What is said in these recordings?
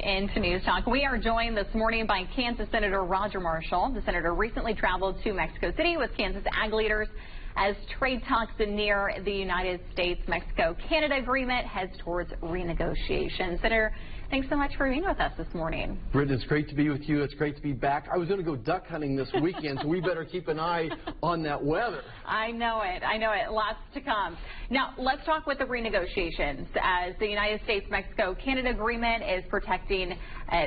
into Newstalk. We are joined this morning by Kansas Senator Roger Marshall. The senator recently traveled to Mexico City with Kansas ag leaders as trade talks near the United States-Mexico-Canada agreement heads towards renegotiation. Senator, thanks so much for being with us this morning. Brittany, it's great to be with you. It's great to be back. I was going to go duck hunting this weekend, so we better keep an eye on that weather. I know it. I know it. Lots to come. Now, let's talk with the renegotiations. As the United States-Mexico-Canada agreement is protecting,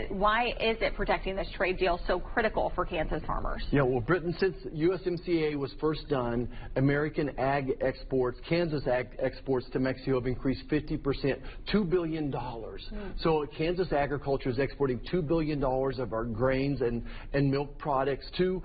why is it protecting this trade deal so critical for Kansas farmers? Yeah, well, Britain, since USMCA was first done, American ag exports, Kansas ag exports to Mexico have increased 50%, $2 billion. So Kansas agriculture is exporting $2 billion of our grains and milk products to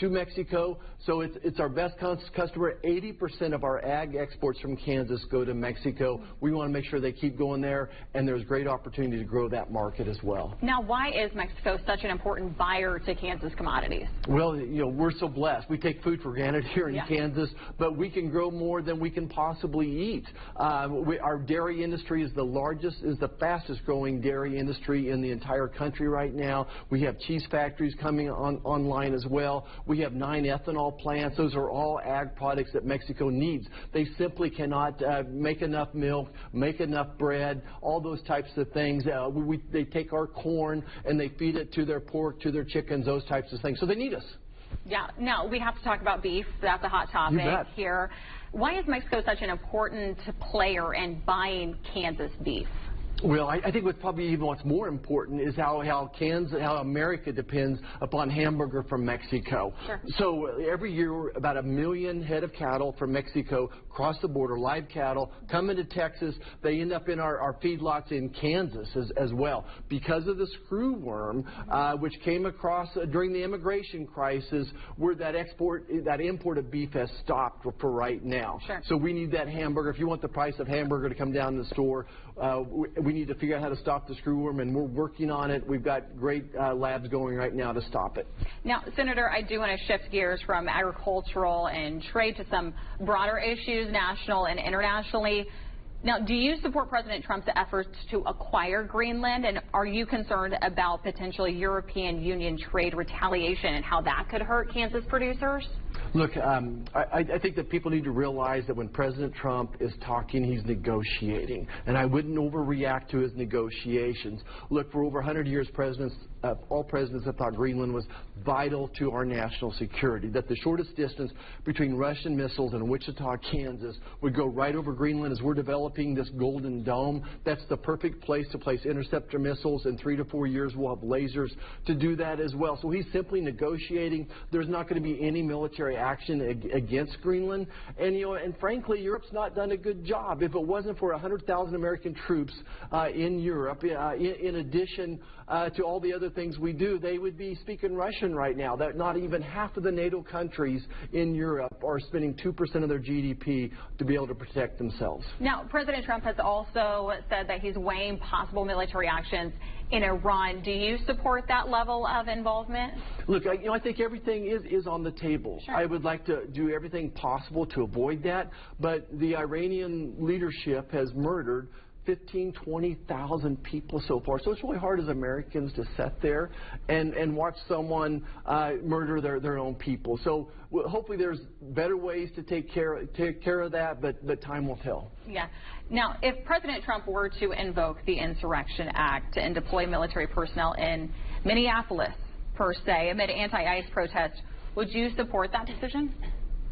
Mexico. So it's our best customer. 80% of our ag exports from Kansas go to Mexico. We want to make sure they keep going there, and there's great opportunity to grow that market as well. Now, why is Mexico such an important buyer to Kansas commodities? Well, you know, we're so blessed. We take food for granted here in Kansas, but we can grow more than we can possibly eat. Our dairy industry is the fastest growing dairy industry in the entire country right now. We have cheese factories coming online as well. We have 9 ethanol plants. Those are all ag products that Mexico needs. They simply cannot make enough milk, make enough bread, all those types of things. They take our corn and they feed it to their pork, to their chickens, those types of things. So they need us. Yeah. Now, we have to talk about beef. That's a hot topic here. Why is Mexico such an important player in buying Kansas beef? Well, I think what's more important is how America depends upon hamburger from Mexico. Sure. So every year, about 1 million head of cattle from Mexico cross the border, live cattle, come into Texas. They end up in our feedlots in Kansas as well. Because of the screwworm, which came across during the immigration crisis, where that import of beef has stopped for right now. Sure. So we need that hamburger. If you want the price of hamburger to come down in the store, we need to figure out how to stop the screwworm, and we're working on it. We've got great labs going right now to stop it. Now, Senator, I do want to shift gears from agricultural and trade to some broader issues, national and internationally. Now, do you support President Trump's efforts to acquire Greenland, and are you concerned about potential European Union trade retaliation and how that could hurt Kansas producers? Look, I think that people need to realize that when President Trump is talking, he's negotiating. And I wouldn't overreact to his negotiations. Look, for over 100 years, all presidents have thought Greenland was vital to our national security, that the shortest distance between Russian missiles and Wichita, Kansas, would go right over Greenland. As we're developing this Golden Dome, that's the perfect place to place interceptor missiles. In 3 to 4 years, we'll have lasers to do that as well. So he's simply negotiating. There's not going to be any military action against Greenland. And frankly, Europe's not done a good job. If it wasn't for 100,000 American troops in Europe, in addition to all the other things we do, they would be speaking Russian right now. That not even half of the NATO countries in Europe are spending 2% of their GDP to be able to protect themselves. Now, President Trump has also said that he's weighing possible military actions in Iran. Do you support that level of involvement? Look, I think everything is on the table. Sure. I would like to do everything possible to avoid that, but the Iranian leadership has murdered 20,000 people so far. So it's really hard as Americans to sit there and watch someone murder their own people. So hopefully there's better ways to take care of that, but time will tell. Yeah. Now, if President Trump were to invoke the Insurrection Act and deploy military personnel in Minneapolis, per se, amid anti-ICE protests, would you support that decision?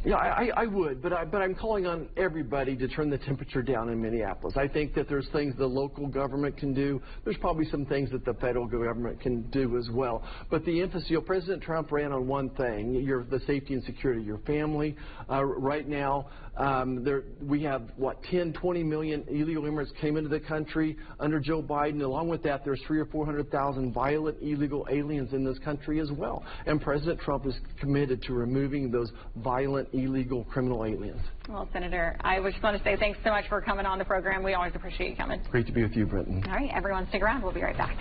Yeah, I would, but I'm calling on everybody to turn the temperature down in Minneapolis. I think that there's things the local government can do. There's probably some things that the federal government can do as well. But the emphasis, President Trump ran on one thing, the safety and security of your family. Right now, we have, 10-20 million illegal immigrants came into the country under Joe Biden. Along with that, there's 300,000 or 400,000 violent illegal aliens in this country as well. And President Trump is committed to removing those violent illegal criminal aliens. Well, Senator, I just want to say thanks so much for coming on the program. We always appreciate you coming. Great to be with you, Brenton. All right, everyone stick around. We'll be right back.